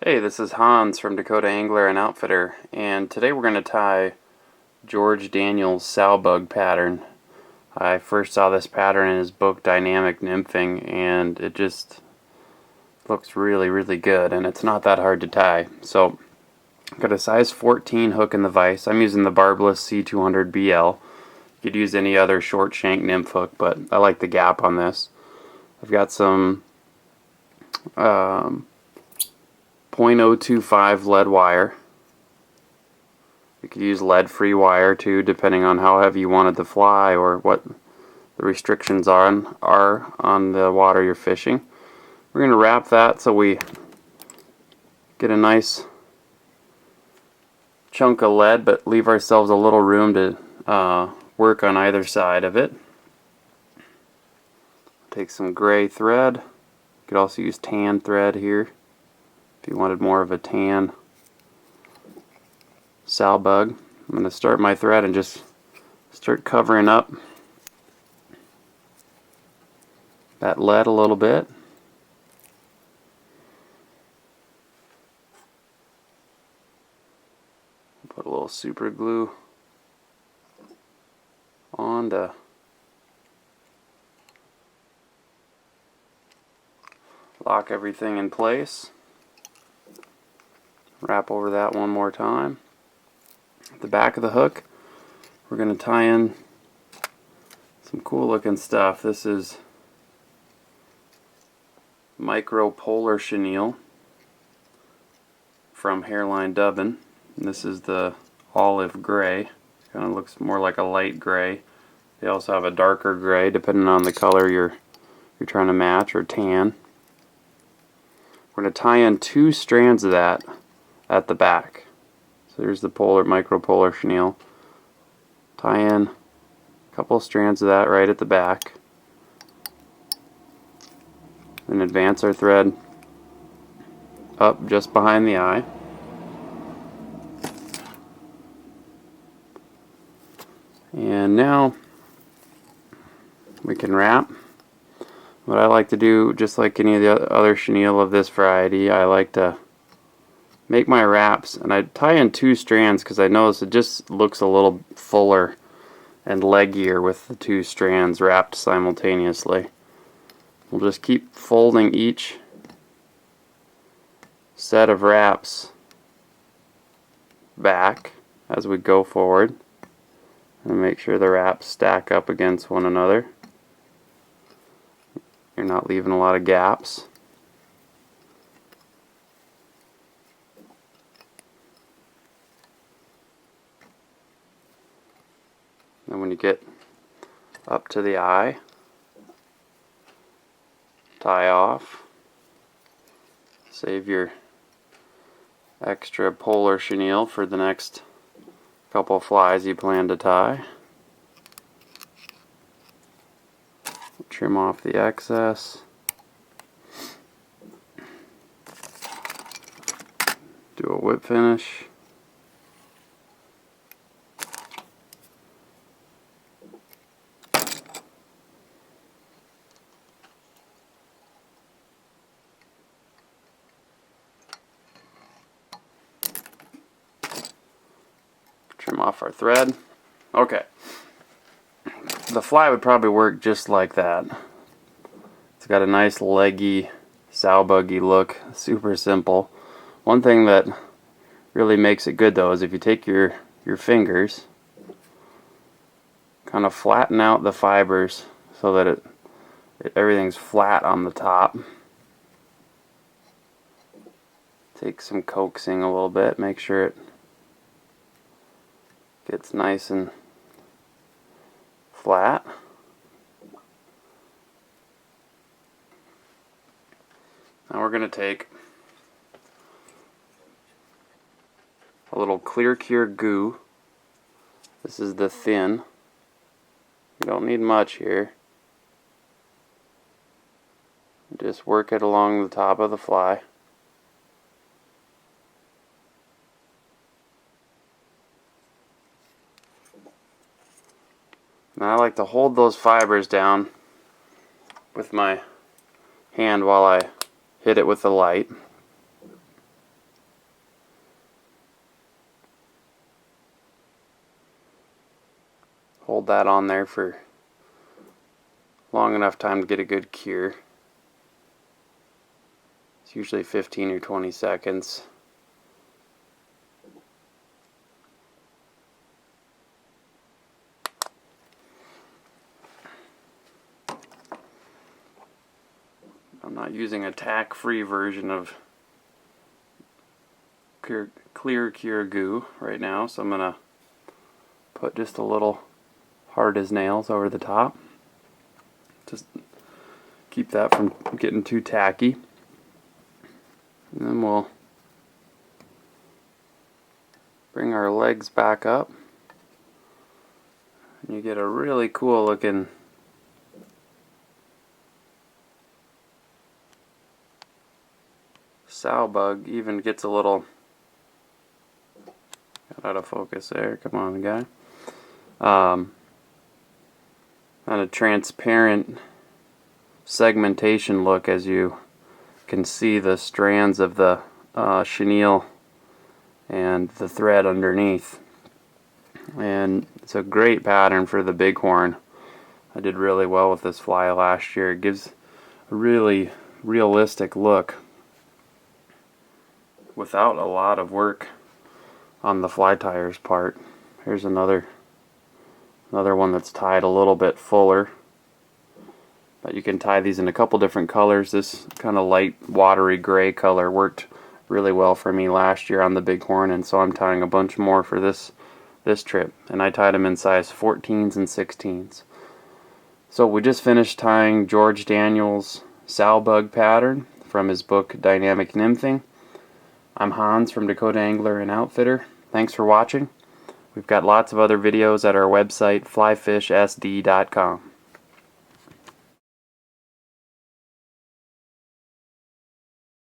Hey, this is Hans from Dakota Angler and Outfitter, and today we're going to tie George Daniels' Sowbug pattern. I first saw this pattern in his book Dynamic Nymphing, and it just looks really good, and it's not that hard to tie. So, I've got a size 14 hook in the vise. I'm using the barbless C200BL. You could use any other short shank nymph hook, but I like the gap on this. I've got some 0.025 lead wire. You could use lead-free wire too, depending on how heavy you want it to fly or what the restrictions are on the water you're fishing. We're going to wrap that so we get a nice chunk of lead, but leave ourselves a little room to work on either side of it. Take some gray thread. You could also use tan thread here if you wanted more of a tan Sowbug. I'm going to start my thread and just start covering up that lead a little bit. Put a little super glue on to lock everything in place. Wrap over that one more time. At the back of the hook, we're going to tie in some cool looking stuff. This is micro polar chenille from Hairline Dubbin. And this is the olive gray. Kind of looks more like a light gray. They also have a darker gray depending on the color you're trying to match, or tan. We're going to tie in 2 strands of that at the back. So there's the micro polar chenille. Tie in a couple of strands of that right at the back. Then advance our thread up just behind the eye. And now we can wrap. What I like to do, just like any of the other chenille of this variety, I like to make my wraps, and I tie in 2 strands because I notice it just looks a little fuller and leggier with the 2 strands wrapped simultaneously. We'll just keep folding each set of wraps back as we go forward, and make sure the wraps stack up against one another. You're not leaving a lot of gaps. And when you get up to the eye, tie off. Save your extra polar chenille for the next couple of flies you plan to tie. Trim off the excess. Do a whip finish. Trim off our thread. Okay. The fly would probably work just like that. It's got a nice leggy, Sowbuggy look. Super simple. One thing that really makes it good though is if you take your fingers, kind of flatten out the fibers so that everything's flat on the top. Take some coaxing a little bit, make sure it gets nice and flat. Now we're going to take a little clear cure goo. This is the thin. You don't need much here. Just work it along the top of the fly. Now I like to hold those fibers down with my hand while I hit it with the light. hold that on there for long enough time to get a good cure. It's usually 15 or 20 seconds. I'm not using a tack-free version of clear cure goo right now, so I'm going to put just a little hard as nails over the top. Just keep that from getting too tacky. And then we'll bring our legs back up. And you get a really cool looking Sowbug. Even gets a little, got out of focus there, come on guy. And a transparent segmentation look, as you can see the strands of the chenille and the thread underneath. And it's a great pattern for the Bighorn. I did really well with this fly last year. It gives a really realistic look without a lot of work on the fly tier's part. Here's another one that's tied a little bit fuller. But you can tie these in a couple different colors. This kind of light watery gray color worked really well for me last year on the Bighorn, and so I'm tying a bunch more for this trip. And I tied them in size 14s and 16s. So we just finished tying George Daniels' Sowbug pattern from his book Dynamic Nymphing. I'm Hans from Dakota Angler and Outfitter. Thanks for watching. We've got lots of other videos at our website, flyfishsd.com.